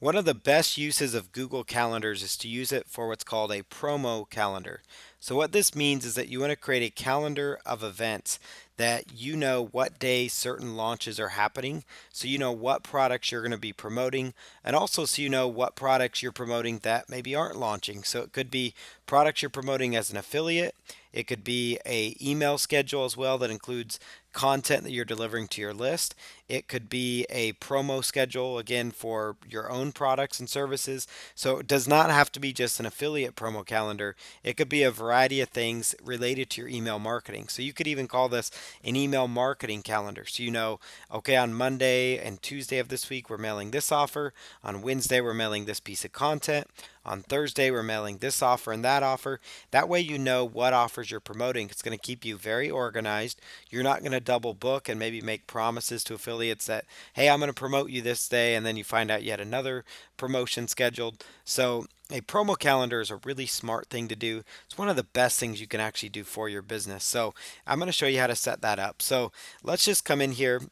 One of the best uses of Google Calendars is to use it for what's called a promo calendar. So what this means is that you want to create a calendar of events that you know what day certain launches are happening, so you know what products you're going to be promoting, and also so you know what products you're promoting that maybe aren't launching. So it could be products you're promoting as an affiliate. It could be a email schedule as well that includes content that you're delivering to your list. It could be a promo schedule again for your own products and services. So it does not have to be just an affiliate promo calendar. It could be a variety of things related to your email marketing. So you could even call this an email marketing calendar. So you know, okay, on Monday and Tuesday of this week, we're mailing this offer. On Wednesday, we're mailing this piece of content. On Thursday, we're mailing this offer and that offer. That way, you know what offers you're promoting. It's going to keep you very organized. You're not going to double book and maybe make promises to affiliates that, hey, I'm going to promote you this day, and then you find out yet another promotion scheduled. So, a promo calendar is a really smart thing to do. It's one of the best things you can actually do for your business. So, I'm going to show you how to set that up. So, let's just come in here,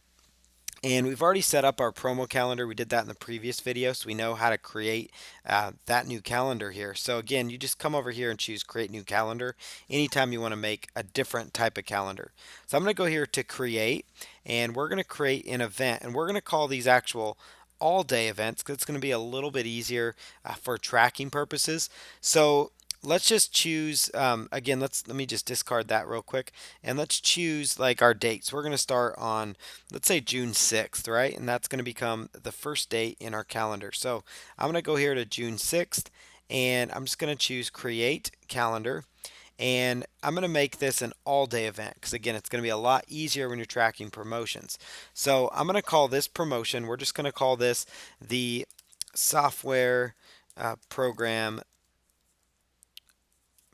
and we've already set up our promo calendar. We did that in the previous video, so we know how to create that new calendar here. So again, you just come over here and choose create new calendar anytime you want to make a different type of calendar. So I'm going to go here to create, and we're going to create an event, and we're going to call these actual all day events because it's going to be a little bit easier for tracking purposes. So let's just choose again, let me just discard that real quick, and let's choose like our dates. We're going to start on, let's say, June 6th, right? And that's going to become the first date in our calendar. So I'm going to go here to June 6th, and I'm just going to choose create calendar, and I'm going to make this an all day event because again, it's going to be a lot easier when you're tracking promotions. So I'm going to call this promotion, we're just going to call this the software program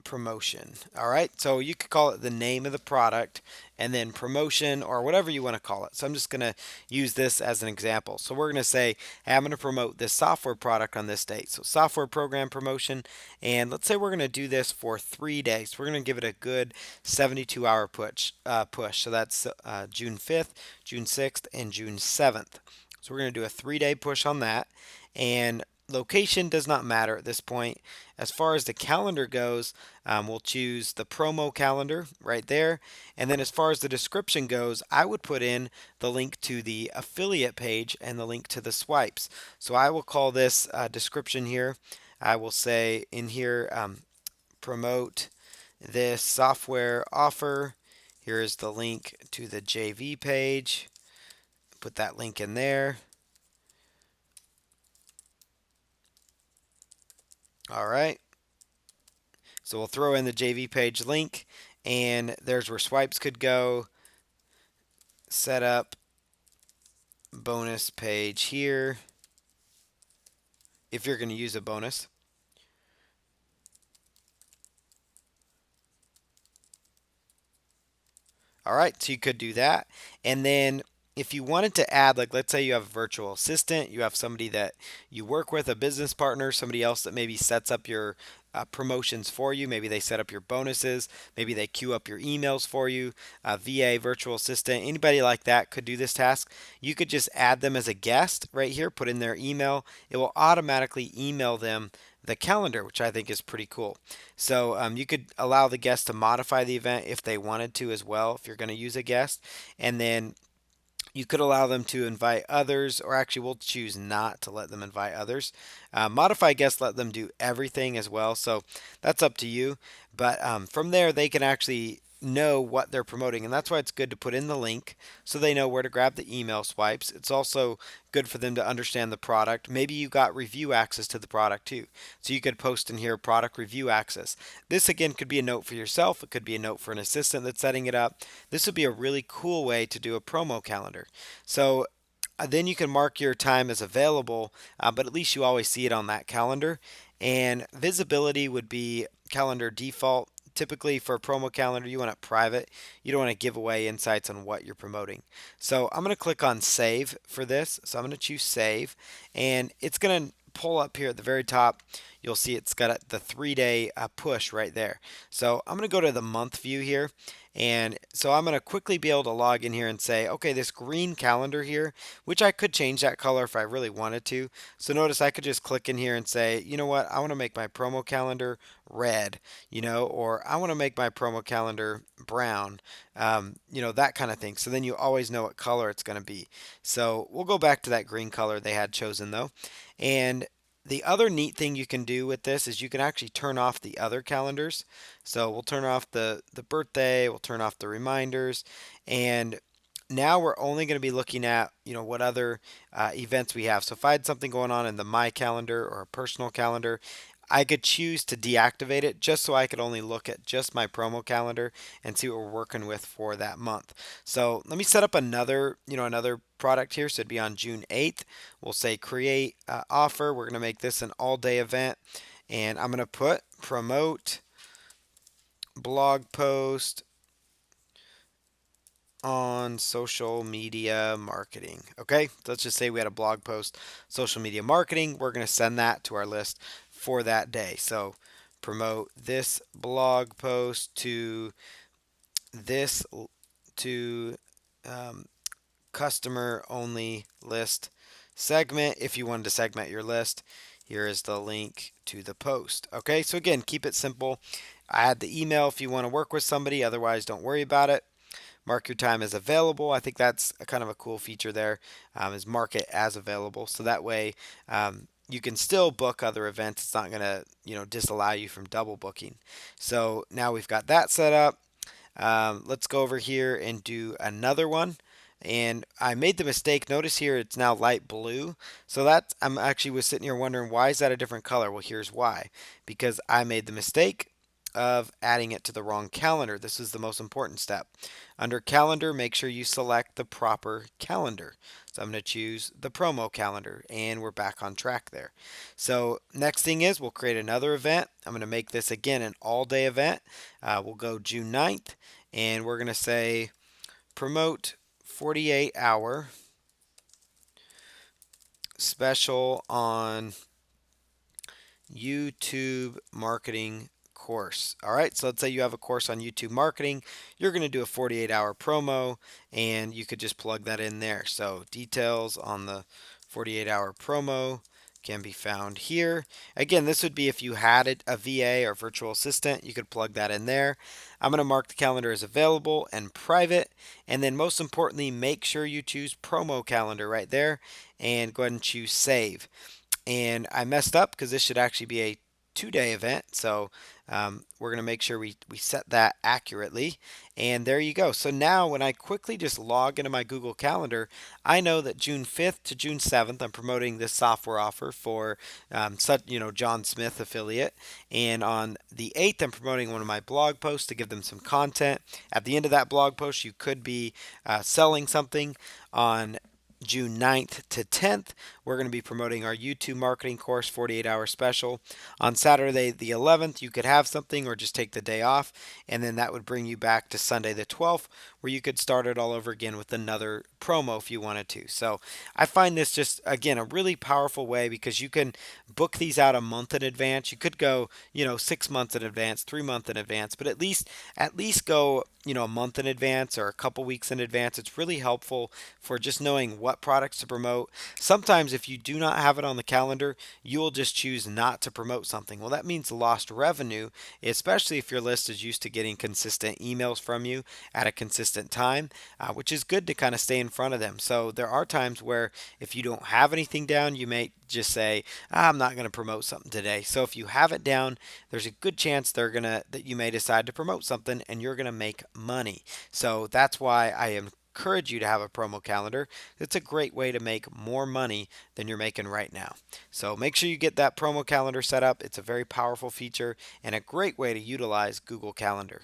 promotion. All right, so you could call it the name of the product and then promotion or whatever you want to call it. So I'm just going to use this as an example. So we're going to say, hey, I'm going to promote this software product on this date. So software program promotion, and let's say we're going to do this for 3 days. We're going to give it a good 72-hour push. So that's June 5th, June 6th, and June 7th. So we're going to do a 3-day push on that, and location does not matter at this point. As far as the calendar goes, we'll choose the promo calendar right there. And then as far as the description goes, I would put in the link to the affiliate page and the link to the swipes. So I will call this description here. I will say in here, promote this software offer. Here is the link to the JV page. Put that link in there. All right. So we'll throw in the JV page link, and there's where swipes could go. Set up bonus page here if you're going to use a bonus. All right, so you could do that. And then if you wanted to add, like let's say you have a virtual assistant, you have somebody that you work with, a business partner, somebody else that maybe sets up your promotions for you. Maybe they set up your bonuses. Maybe they queue up your emails for you. A VA, virtual assistant, anybody like that could do this task. You could just add them as a guest right here, put in their email. It will automatically email them the calendar, which I think is pretty cool. So you could allow the guest to modify the event if they wanted to as well, if you're going to use a guest. And then you could allow them to invite others, or actually, we'll choose not to let them invite others. Modify guests, let them do everything as well. So that's up to you. But from there, they can actually know what they're promoting. And that's why it's good to put in the link so they know where to grab the email swipes. It's also good for them to understand the product. Maybe you got review access to the product too. So you could post in here product review access. This again could be a note for yourself. It could be a note for an assistant that's setting it up. This would be a really cool way to do a promo calendar. So then you can mark your time as available, but at least you always see it on that calendar. And visibility would be calendar default. Typically for a promo calendar, you want it private. You don't want to give away insights on what you're promoting. So I'm going to click on save for this. So I'm going to choose save, and it's going to pull up here at the very top. you'll see it's got the 3-day push right there. So I'm going to go to the month view here. And so I'm going to quickly be able to log in here and say, okay, this green calendar here, which I could change that color if I really wanted to. So notice I could just click in here and say, you know what, I want to make my promo calendar red, or I want to make my promo calendar brown, that kind of thing. So then you always know what color it's going to be. So we'll go back to that green color they had chosen though. And the other neat thing you can do with this is you can actually turn off the other calendars. So we'll turn off the birthday, we'll turn off the reminders, and now we're only going to be looking at what other events we have. So if I had something going on in the My Calendar or a personal calendar, I could choose to deactivate it just so I could only look at just my promo calendar and see what we're working with for that month. So let me set up another product here. So it'd be on June 8th. We'll say create offer. We're going to make this an all-day event, and I'm going to put promote blog post on social media marketing. Okay, so let's just say we had a blog post, social media marketing. We're going to send that to our list for that day. So promote this blog post to this to customer only list segment. If you wanted to segment your list, here is the link to the post. Okay, so again, keep it simple. Add the email if you want to work with somebody, otherwise don't worry about it. Mark your time as available. I think that's a kind of a cool feature there, is mark it as available. So that way you can still book other events. It's not going to disallow you from double booking. So now we've got that set up. Let's go over here and do another one. And I made the mistake. Notice here it's now light blue. So that I'm actually was sitting here wondering, why is that a different color? Well, here's why. Because I made the mistake of adding it to the wrong calendar. This is the most important step. Under calendar, make sure you select the proper calendar. So I'm going to choose the promo calendar, and we're back on track there. So next thing is we'll create another event. I'm going to make this again an all-day event. We'll go June 9th, and we're going to say promote 48-hour special on YouTube marketing course. All right, so let's say you have a course on YouTube marketing. You're going to do a 48-hour promo, and you could just plug that in there. So details on the 48-hour promo can be found here. Again, this would be if you had a VA or virtual assistant, you could plug that in there. I'm going to mark the calendar as available and private, and then most importantly, make sure you choose promo calendar right there, and go ahead and choose save. And I messed up because this should actually be a 2-day event. So we're going to make sure we set that accurately. And there you go. So now when I quickly just log into my Google Calendar, I know that June 5th to June 7th, I'm promoting this software offer for John Smith affiliate. And on the 8th, I'm promoting one of my blog posts to give them some content. At the end of that blog post, you could be selling something. On June 9th to 10th, we're going to be promoting our YouTube marketing course 48-hour special. On Saturday the 11th, you could have something or just take the day off, and then that would bring you back to Sunday the 12th, where you could start it all over again with another promo if you wanted to. So I find this just, again, a really powerful way because you can book these out a month in advance. You could go, 6 months in advance, 3 months in advance, but at least go, a month in advance or a couple weeks in advance. It's really helpful for just knowing what products to promote. Sometimes if you do not have it on the calendar, you will just choose not to promote something. Well, that means lost revenue, especially if your list is used to getting consistent emails from you at a consistent time, which is good to kind of stay in front of them. So there are times where if you don't have anything down, you may just say, I'm not going to promote something today. So if you have it down, there's a good chance that you may decide to promote something and you're going to make money. So that's why I encourage you to have a promo calendar. It's a great way to make more money than you're making right now. So make sure you get that promo calendar set up. It's a very powerful feature and a great way to utilize Google Calendar.